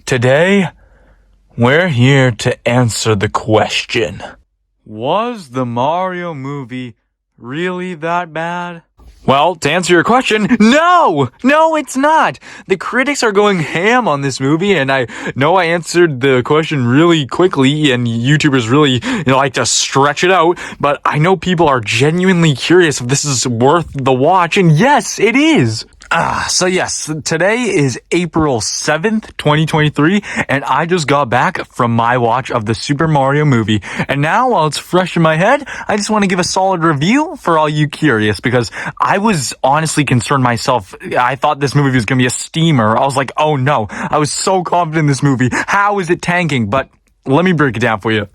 Today, we're here to answer the question, was the Mario movie really that bad? Well, to answer your question, no, it's not. The critics are going ham on this movie, and I know I answered the question really quickly, and YouTubers really like to stretch it out, but I know people are genuinely curious if this is worth the watch, and yes, it is. So yes, today is April 7th, 2023, and I just got back from my watch of the Super Mario movie. And now, while it's fresh in my head, I just want to give a solid review for all you curious, because I was honestly concerned myself. I thought this movie was going to be a steamer. I was like, oh no, I was so confident in this movie. How is it tanking? But let me break it down for you.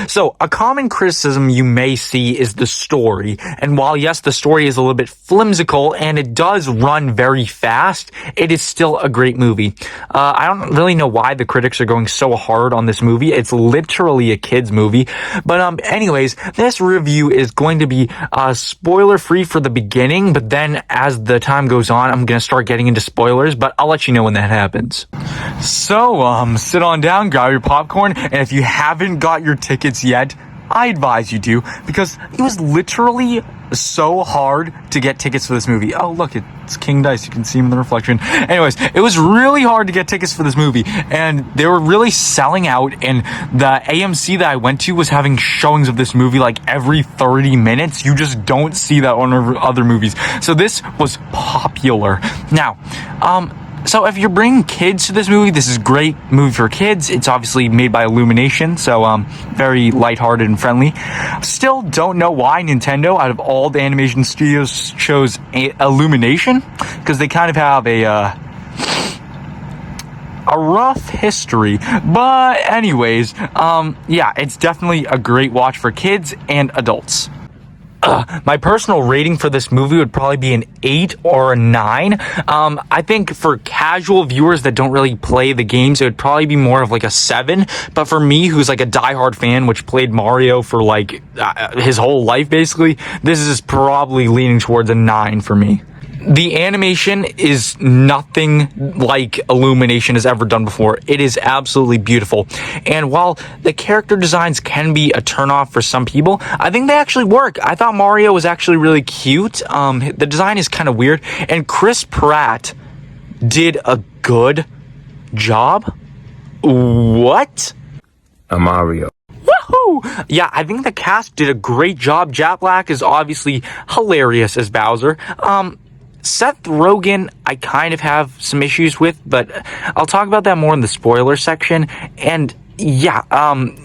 So, a common criticism you may see is the story. And while, yes, the story is a little bit flimsical and it does run very fast, it is still a great movie. I don't really know why the critics are going so hard on this movie. It's literally a kid's movie. But, anyways, this review is going to be, spoiler-free for the beginning, but then as the time goes on, I'm gonna start getting into spoilers, but I'll let you know when that happens. So, sit on down, grab your popcorn, and if you haven't got your tickets yet, I advise you to, because it was literally so hard to get tickets for this movie. Oh, look, it's King Dice. You can see him in the reflection. Anyways, it was really hard to get tickets for this movie, and they were really selling out, and the AMC that I went to was having showings of this movie like every 30 minutes. You just don't see that on other movies. So this was popular. Now, so if you're bringing kids to this movie, this is a great movie for kids. It's obviously made by Illumination, so very lighthearted and friendly. Still don't know why Nintendo, out of all the animation studios, chose Illumination, because they kind of have a rough history. But anyways, yeah, it's definitely a great watch for kids and adults. My personal rating for this movie would probably be an 8 or a 9. I think for casual viewers that don't really play the games, it would probably be more of like a 7. But for me, who's like a diehard fan, which played Mario for like his whole life, basically, this is probably leaning towards a 9 for me. The animation is nothing like Illumination has ever done before. It is absolutely beautiful. And while the character designs can be a turnoff for some people, I think they actually work. I thought Mario was actually really cute. The design is kind of weird. And Chris Pratt did a good job. What? A Mario. Woohoo! Yeah, I think the cast did a great job. Jack Black is obviously hilarious as Bowser. Seth Rogen, I kind of have some issues with, but I'll talk about that more in the spoiler section. And yeah,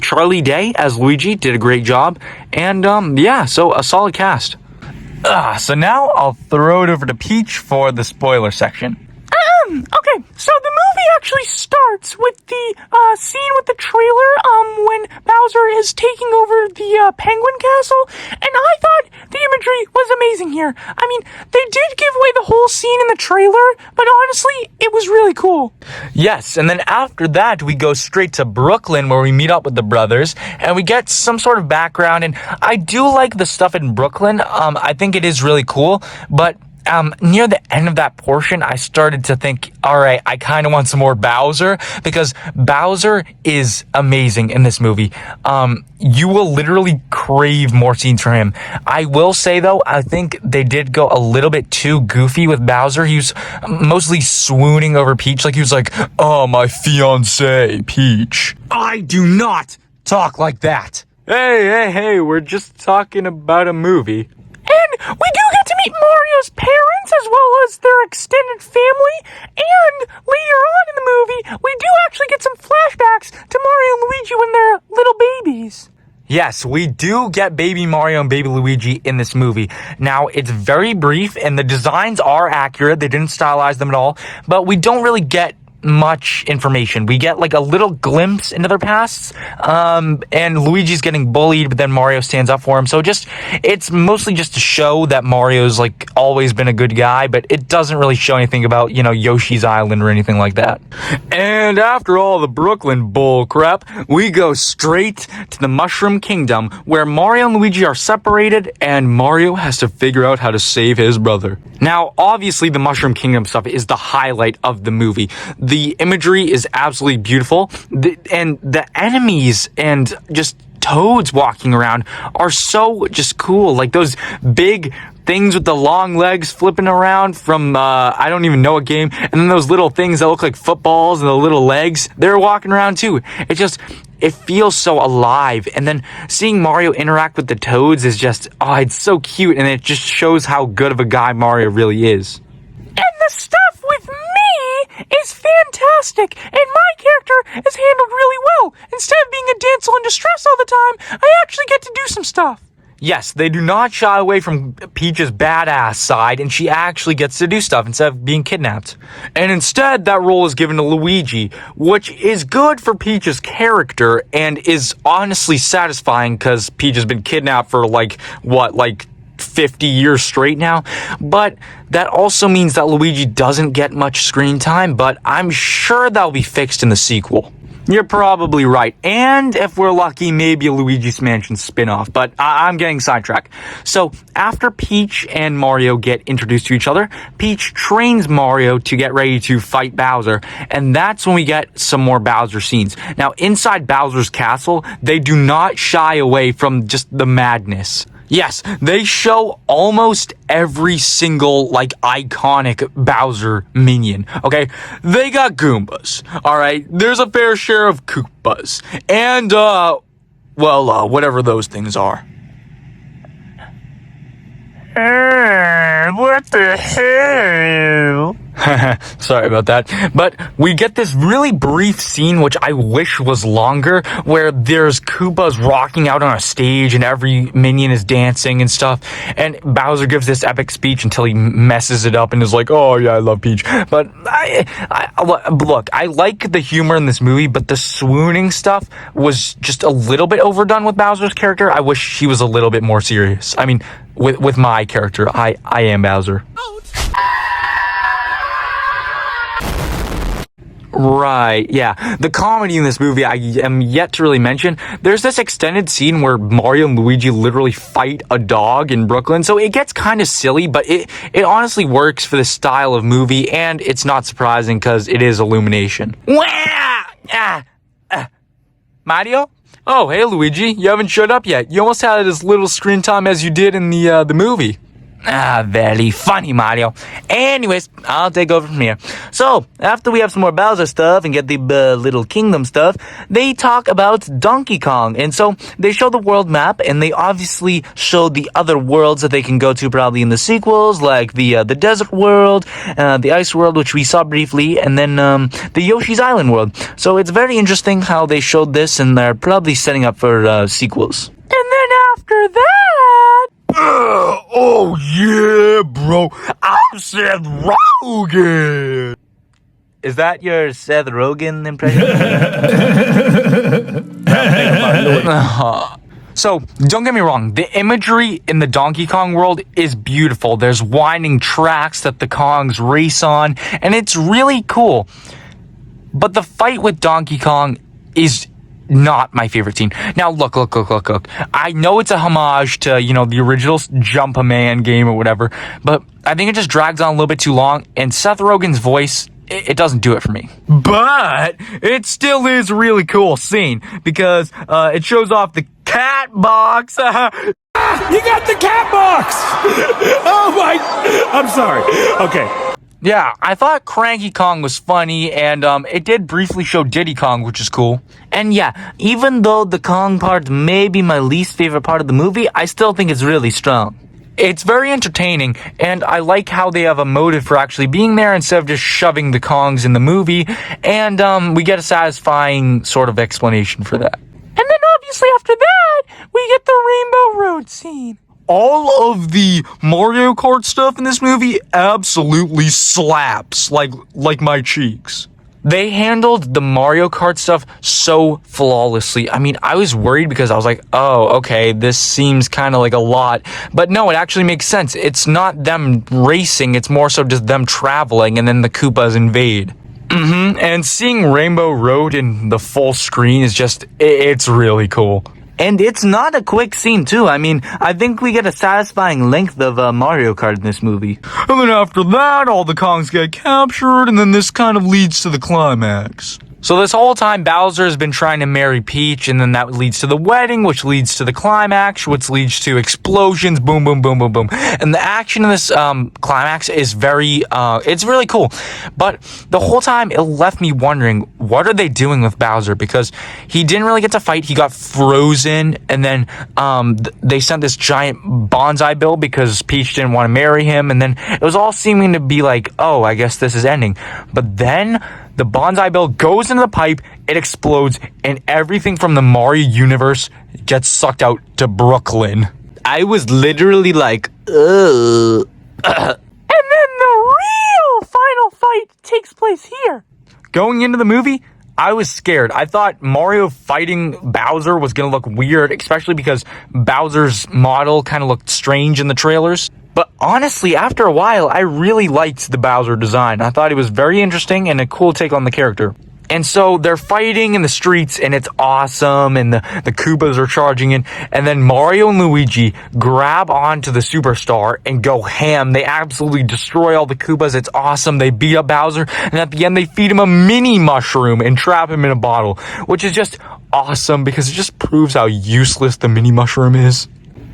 Charlie Day as Luigi did a great job. And yeah, so a solid cast. So now I'll throw it over to Peach for the spoiler section. Okay, so the movie actually starts with the scene with the trailer when Bowser is taking over the Penguin Castle, and I thought the imagery was amazing here. I mean, they did give away the whole scene in the trailer, but honestly, it was really cool. Yes, and then after that, we go straight to Brooklyn, where we meet up with the brothers, and we get some sort of background, and I do like the stuff in Brooklyn. I think it is really cool, but near the end of that portion, I started to think, all right, I kind of want some more Bowser, because Bowser is amazing in this movie. You will literally crave more scenes from him. I will say, though, I think they did go a little bit too goofy with Bowser. He was mostly swooning over Peach, like he was like, oh, my fiancée, Peach. I do not talk like that. Hey, we're just talking about a movie. And we do get to meet Mario's parents as well as their extended family, and later on in the movie, we do actually get some flashbacks to Mario and Luigi when they're little babies. Yes, we do get baby Mario and baby Luigi in this movie. Now, it's very brief, and the designs are accurate. They didn't stylize them at all, but we don't really get much information. We get like a little glimpse into their pasts, and Luigi's getting bullied, but then Mario stands up for him. So it's mostly just to show that Mario's like always been a good guy, but it doesn't really show anything about, Yoshi's Island or anything like that. And after all the Brooklyn bull crap, we go straight to the Mushroom Kingdom, where Mario and Luigi are separated, and Mario has to figure out how to save his brother. Now, obviously, the Mushroom Kingdom stuff is the highlight of the movie. The imagery is absolutely beautiful, and the enemies and just toads walking around are so just cool. Like those big things with the long legs flipping around from, I don't even know what game, and then those little things that look like footballs and the little legs, they're walking around too. It feels so alive, and then seeing Mario interact with the toads is just, it's so cute, and it just shows how good of a guy Mario really is. And the stuff with me is fantastic, and my character is handled really well. Instead of being a damsel in distress all the time, I actually get to do some stuff. Yes, they do not shy away from Peach's badass side, and she actually gets to do stuff instead of being kidnapped. And instead, that role is given to Luigi, which is good for Peach's character, and is honestly satisfying, because Peach has been kidnapped for, 50 years straight now. But that also means that Luigi doesn't get much screen time, but I'm sure that'll be fixed in the sequel. You're probably right. And if we're lucky, maybe a Luigi's Mansion spin-off, but I'm getting sidetracked. So after Peach and Mario get introduced to each other, Peach trains Mario to get ready to fight Bowser, and that's when we get some more Bowser scenes. Now, inside Bowser's castle, they do not shy away from just the madness. Yes, they show almost every single, iconic Bowser minion, okay? They got Goombas, alright? There's a fair share of Koopas. And, whatever those things are. What the hell? Sorry about that. But we get this really brief scene, which I wish was longer, where there's Koopas rocking out on a stage and every minion is dancing and stuff. And Bowser gives this epic speech until he messes it up and is like, oh yeah, I love Peach. But look, I like the humor in this movie, but the swooning stuff was just a little bit overdone with Bowser's character. I wish he was a little bit more serious. I mean, with my character, I am Bowser. Right, yeah. The comedy in this movie I am yet to really mention. There's this extended scene where Mario and Luigi literally fight a dog in Brooklyn, so it gets kind of silly, but it honestly works for this style of movie, and it's not surprising because it is Illumination. Mario? Oh, hey Luigi, you haven't showed up yet. You almost had as little screen time as you did in the movie. Very funny, Mario. Anyways, I'll take over from here. So, after we have some more Bowser stuff and get the Little Kingdom stuff, they talk about Donkey Kong. And so, they show the world map, and they obviously show the other worlds that they can go to probably in the sequels, like the desert world, the ice world, which we saw briefly, and then the Yoshi's Island world. So, it's very interesting how they showed this, and they're probably setting up for sequels. And then after that... oh yeah, bro, I'm Seth Rogen. Is that your Seth Rogen impression? So, don't get me wrong, the imagery in the Donkey Kong world is beautiful. There's winding tracks that the Kongs race on, and it's really cool. But the fight with Donkey Kong is not my favorite scene. Now, look. I know it's a homage to, the original Jump-A-Man game or whatever, but I think it just drags on a little bit too long, and Seth Rogen's voice, it doesn't do it for me. But it still is a really cool scene, because it shows off the cat box. You got the cat box! Oh my... I'm sorry. Okay. Yeah, I thought Cranky Kong was funny, and it did briefly show Diddy Kong, which is cool. And yeah, even though the Kong part may be my least favorite part of the movie, I still think it's really strong. It's very entertaining, and I like how they have a motive for actually being there instead of just shoving the Kongs in the movie, and we get a satisfying sort of explanation for that. And then obviously after that, we get the Rainbow Road scene. All of the Mario Kart stuff in this movie absolutely slaps, like my cheeks. They handled the Mario Kart stuff so flawlessly. I mean, I was worried because I was like, oh, okay, this seems kind of like a lot. But no, it actually makes sense. It's not them racing, it's more so just them traveling and then the Koopas invade. And seeing Rainbow Road in the full screen is just, it's really cool. And it's not a quick scene, too. I mean, I think we get a satisfying length of Mario Kart in this movie. And then after that, all the Kongs get captured, and then this kind of leads to the climax. So this whole time, Bowser has been trying to marry Peach, and then that leads to the wedding, which leads to the climax, which leads to explosions, boom, boom, boom, boom, boom. And the action in this climax is it's really cool. But the whole time, it left me wondering, what are they doing with Bowser? Because he didn't really get to fight. He got frozen, and then they sent this giant bonsai bill because Peach didn't want to marry him, and then it was all seeming to be like, oh, I guess this is ending. But then the bonsai bill goes into the pipe, it explodes, and everything from the Mario universe gets sucked out to Brooklyn. I was literally like, ugh. And then the real final fight takes place here. Going into the movie, I was scared. I thought Mario fighting Bowser was going to look weird, especially because Bowser's model kind of looked strange in the trailers. But honestly, after a while, I really liked the Bowser design. I thought it was very interesting and a cool take on the character. And so they're fighting in the streets, and it's awesome, and the Koopas are charging in, and then Mario and Luigi grab onto the superstar and go ham. They absolutely destroy all the Koopas. It's awesome. They beat up Bowser, and at the end, they feed him a mini mushroom and trap him in a bottle, which is just awesome because it just proves how useless the mini mushroom is.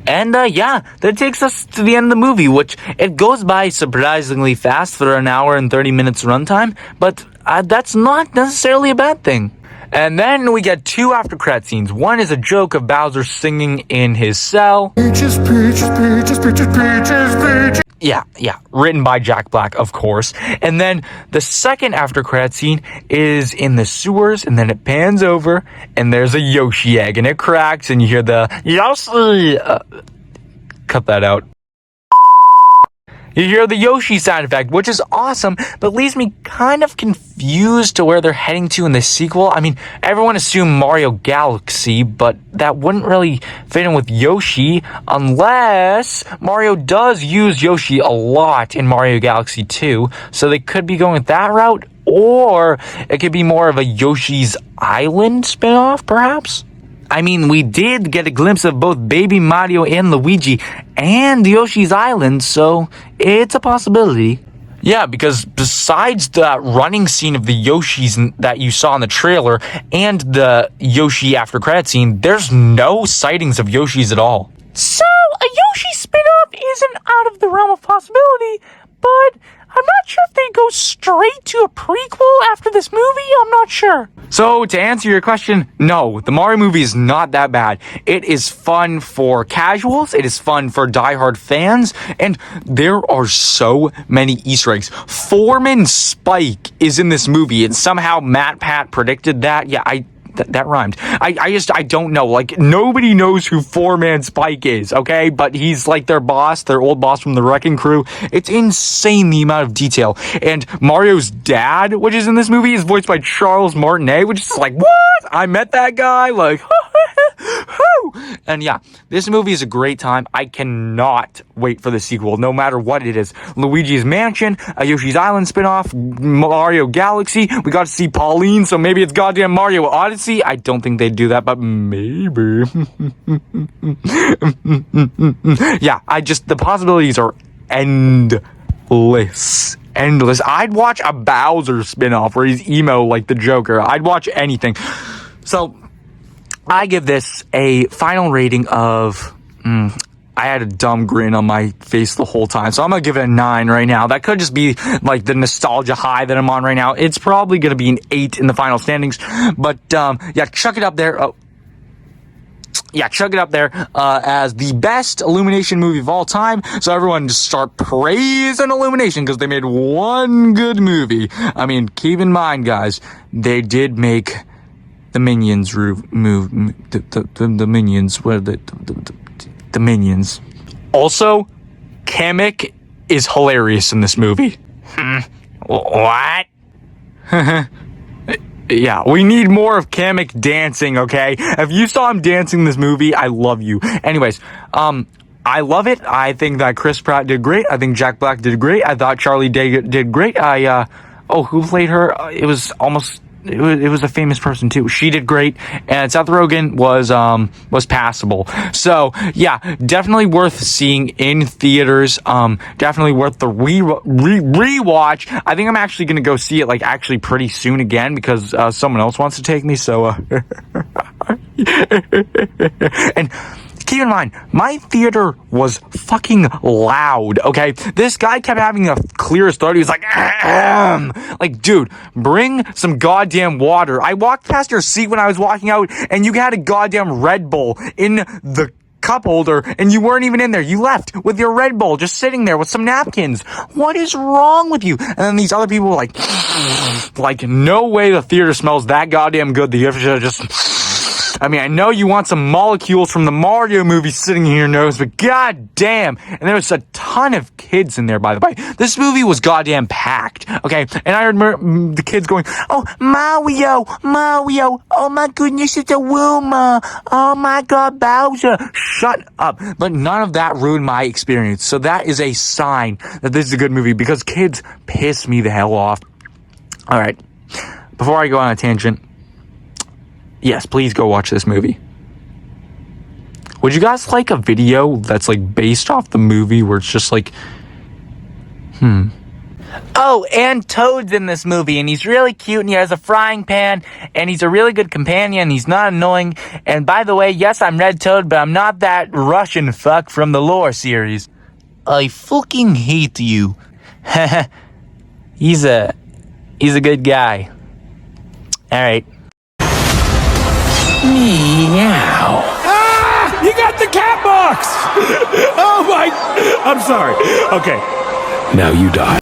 And yeah, that takes us to the end of the movie, which it goes by surprisingly fast for an hour and 30 minutes runtime, but that's not necessarily a bad thing. And then we get two after credit scenes. One is a joke of Bowser singing in his cell. Peaches, peaches, peaches, peaches, peaches, peaches. Yeah, written by Jack Black, of course. And then the second after credit scene is in the sewers, and then it pans over, and there's a Yoshi egg, and it cracks, and you hear the Yoshi. Cut that out. You hear the Yoshi sound effect, which is awesome, but leaves me kind of confused to where they're heading to in the sequel. I mean, everyone assumed Mario Galaxy, but that wouldn't really fit in with Yoshi unless Mario does use Yoshi a lot in Mario Galaxy 2, so they could be going with that route, or it could be more of a Yoshi's Island spinoff, perhaps? I mean, we did get a glimpse of both Baby Mario and Luigi and Yoshi's Island, so it's a possibility. Yeah, because besides that running scene of the Yoshis that you saw in the trailer and the Yoshi after credit scene, there's no sightings of Yoshis at all. So, a Yoshi spin-off isn't out of the realm of possibility, but I'm not sure if they go straight to a prequel after this movie. I'm not sure. So, to answer your question, no, the Mario movie is not that bad. It is fun for casuals, it is fun for diehard fans, and there are so many Easter eggs. Foreman Spike is in this movie, and somehow Matt Pat predicted that. Yeah, that rhymed. I don't know. Like, nobody knows who Foreman Spike is, okay? But he's like their boss, their old boss from the Wrecking Crew. It's insane the amount of detail. And Mario's dad, which is in this movie, is voiced by Charles Martinet, which is like, what? I met that guy? Like, and yeah, this movie is a great time. I cannot wait for the sequel, no matter what it is. Luigi's Mansion, a Yoshi's Island spinoff, Mario Galaxy. We got to see Pauline, so maybe it's goddamn Mario Odyssey. I don't think they'd do that, but maybe. Yeah, the possibilities are endless. I'd watch a Bowser spinoff where he's emo like the Joker. I'd watch anything. So, I give this a final rating of, I had a dumb grin on my face the whole time, so I'm gonna give it a 9 right now. That could just be like the nostalgia high that I'm on right now. It's probably gonna be an 8 in the final standings, but yeah, chuck it up there. Chuck it up there as the best Illumination movie of all time. So everyone just start praising Illumination because they made one good movie. I mean, keep in mind, guys, they did make the Minions move the Minions. What are the Minions? Also, Kamek is hilarious in this movie. What? Yeah, we need more of Kamek dancing, okay? If you saw him dancing in this movie, I love you. Anyways, I love it. I think that Chris Pratt did great. I think Jack Black did great. I thought Charlie Day did great. Who played her? It was a famous person too. She did great, and Seth Rogen was passable. So yeah, definitely worth seeing in theaters. Definitely worth the rewatch. I think I'm actually gonna go see it like actually pretty soon again because someone else wants to take me. So and keep in mind, my theater was fucking loud, okay? This guy kept having a clear throat. He was like, ahem. Like, dude, bring some goddamn water. I walked past your seat when I was walking out, and you had a goddamn Red Bull in the cup holder, and you weren't even in there. You left with your Red Bull just sitting there with some napkins. What is wrong with you? And then these other people were like, no way the theater smells that goddamn good that you have to just... I mean, I know you want some molecules from the Mario movie sitting in your nose, but goddamn. And there was a ton of kids in there, by the way. This movie was goddamn packed, okay? And I heard the kids going, oh, Mario, oh my goodness, it's a Wilma. Oh my God, Bowser. Shut up. But none of that ruined my experience. So that is a sign that this is a good movie because kids piss me the hell off. All right. Before I go on a tangent, yes, please go watch this movie. Would you guys like a video that's like based off the movie where it's just like, Oh, and Toad's in this movie, and he's really cute, and he has a frying pan, and he's a really good companion, he's not annoying, and by the way, yes, I'm Red Toad, but I'm not that Russian fuck from the Lore series. I fucking hate you. He's a good guy. Alright. Meow. Ah! You got the cat box! Oh my... I'm sorry. Okay. Now you die.